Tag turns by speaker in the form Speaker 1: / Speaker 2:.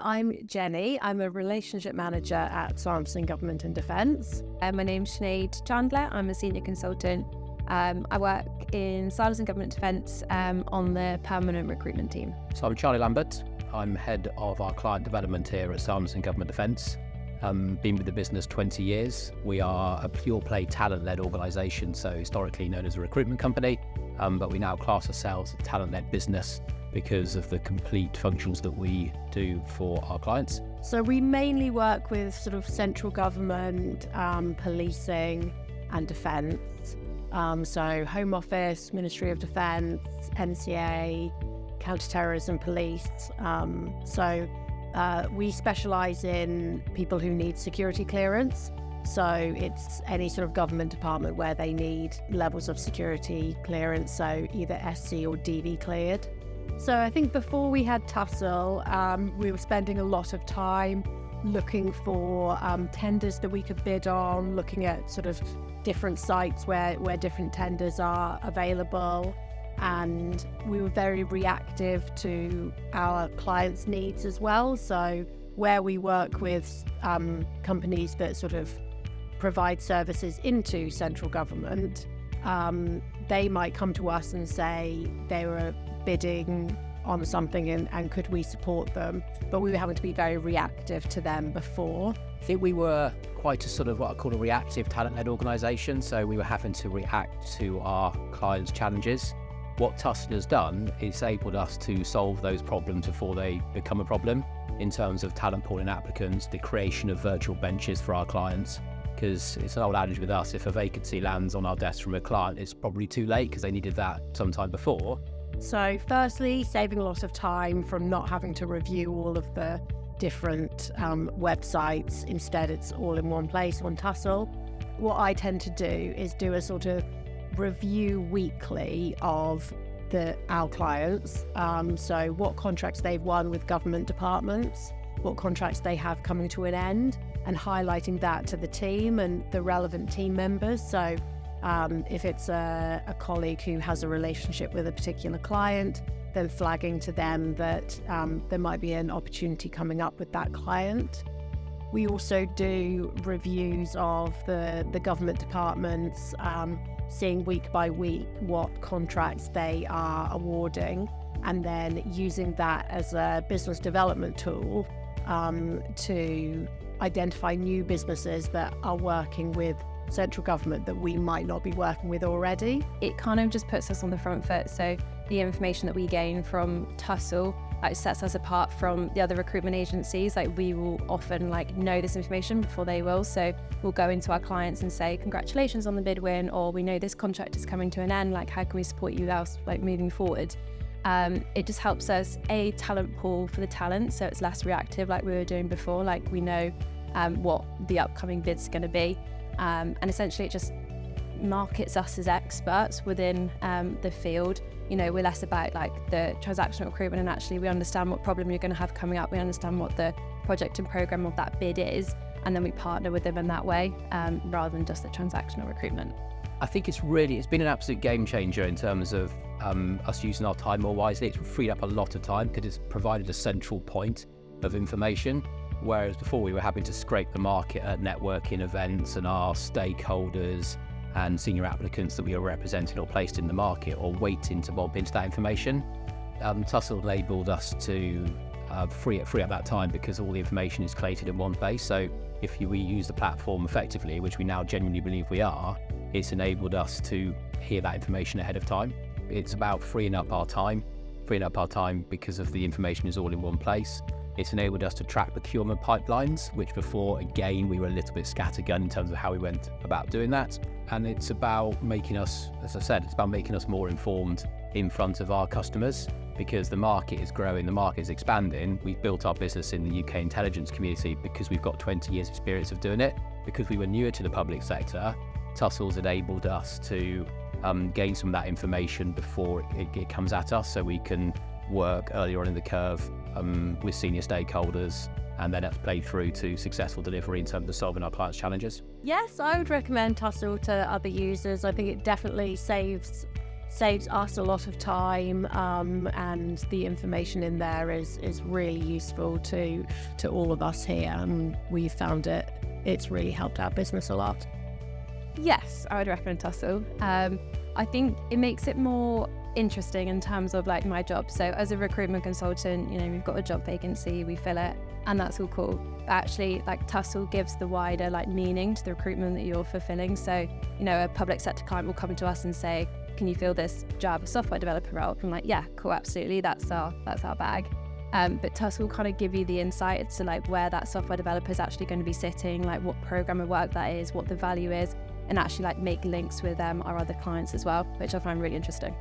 Speaker 1: I'm Genny. I'm a relationship manager at Sanderson Government Defence.
Speaker 2: My name's Sinead Charlie. I'm a senior consultant. I work in Sanderson Government Defence on the permanent recruitment team.
Speaker 3: So I'm Charlie Lambert. I'm head of our client development here at Sanderson Government Defence. Been with the business 20 years. We are a pure play talent-led organisation, so historically known as a recruitment company, but we now class ourselves as a talent-led business because of the complete functions that we do for our clients.
Speaker 1: So we mainly work with sort of central government, policing and defence. So Home Office, Ministry of Defence, NCA, counter-terrorism police. We specialise in people who need security clearance. So it's any sort of government department where they need levels of security clearance, so either SC or DV cleared. So I think before we had Tussell, we were spending a lot of time looking for tenders that we could bid on, looking at sort of different sites where different tenders are available. And we were very reactive to our clients' needs as well. So where we work with companies that sort of provide services into central government, they might come to us and say they were bidding on something and could we support them, but we were having to be very reactive to them before.
Speaker 3: I think we were quite a sort of what I call a reactive talent-led organisation, so we were having to react to our clients' challenges. What Tussell has done is enabled us to solve those problems before they become a problem in terms of talent pooling applicants, the creation of virtual benches for our clients, because it's an old adage with us, if a vacancy lands on our desk from a client, it's probably too late because they needed that sometime before.
Speaker 1: So firstly, saving a lot of time from not having to review all of the different websites. Instead, it's all in one place on Tussell. What I tend to do is do a sort of review weekly of our clients. So what contracts they've won with government departments, what contracts they have coming to an end, and highlighting that to the team and the relevant team members. So if it's a colleague who has a relationship with a particular client, then flagging to them that there might be an opportunity coming up with that client. We also do reviews of the government departments, seeing week by week what contracts they are awarding, and then using that as a business development tool to identify new businesses that are working with central government that we might not be working with already.
Speaker 2: It kind of just puts us on the front foot. So the information that we gain from Tussell sets us apart from the other recruitment agencies. We will often know this information before they will. So we'll go into our clients and say, congratulations on the bid win, or we know this contract is coming to an end. How can we support you else moving forward? It just helps us talent pool for the talent, so it's less reactive like we were doing before. We know what the upcoming bid's going to be. And essentially it just markets us as experts within the field. We're less about the transactional recruitment, and actually we understand what problem you're going to have coming up. We understand what the project and program of that bid is, and then we partner with them in that way, rather than just the transactional recruitment.
Speaker 3: I think it's been an absolute game changer in terms of us using our time more wisely. It's freed up a lot of time because it's provided a central point of information. Whereas before we were having to scrape the market at networking events and our stakeholders and senior applicants that we were representing or placed in the market, or waiting to bump into that information. Tussell enabled us to free up that time because all the information is collated in one place. So if we use the platform effectively, which we now genuinely believe we are, it's enabled us to hear that information ahead of time. It's about freeing up our time because of the information is all in one place. It's enabled us to track procurement pipelines, which before, again, we were a little bit scattergun in terms of how we went about doing that. And it's about making us, as I said, it's about making us more informed in front of our customers, because the market is growing, the market is expanding. We've built our business in the UK intelligence community because we've got 20 years experience of doing it. Because we were newer to the public sector, Tussell's enabled us to gain some of that information before it comes at us, so we can work earlier on in the curve with senior stakeholders, and then that's played through to successful delivery in terms of solving our clients' challenges.
Speaker 1: Yes, I would recommend Tussell to other users. I think it definitely saves saves us a lot of time, and the information in there is really useful to all of us here, and we've found it's really helped our business a lot.
Speaker 2: Yes, I would recommend Tussell. I think it makes it more interesting in terms of like my job. So as a recruitment consultant, we've got a job vacancy, we fill it, and that's all cool. But actually, like Tussell gives the wider like meaning to the recruitment that you're fulfilling. So, a public sector client will come to us and say, can you fill this Java software developer role? I'm like, yeah, cool, absolutely, that's our bag. But Tussell will kind of give you the insight as to like where that software developer is actually going to be sitting, like what program of work that is, what the value is, and actually like make links with our other clients as well, which I find really interesting.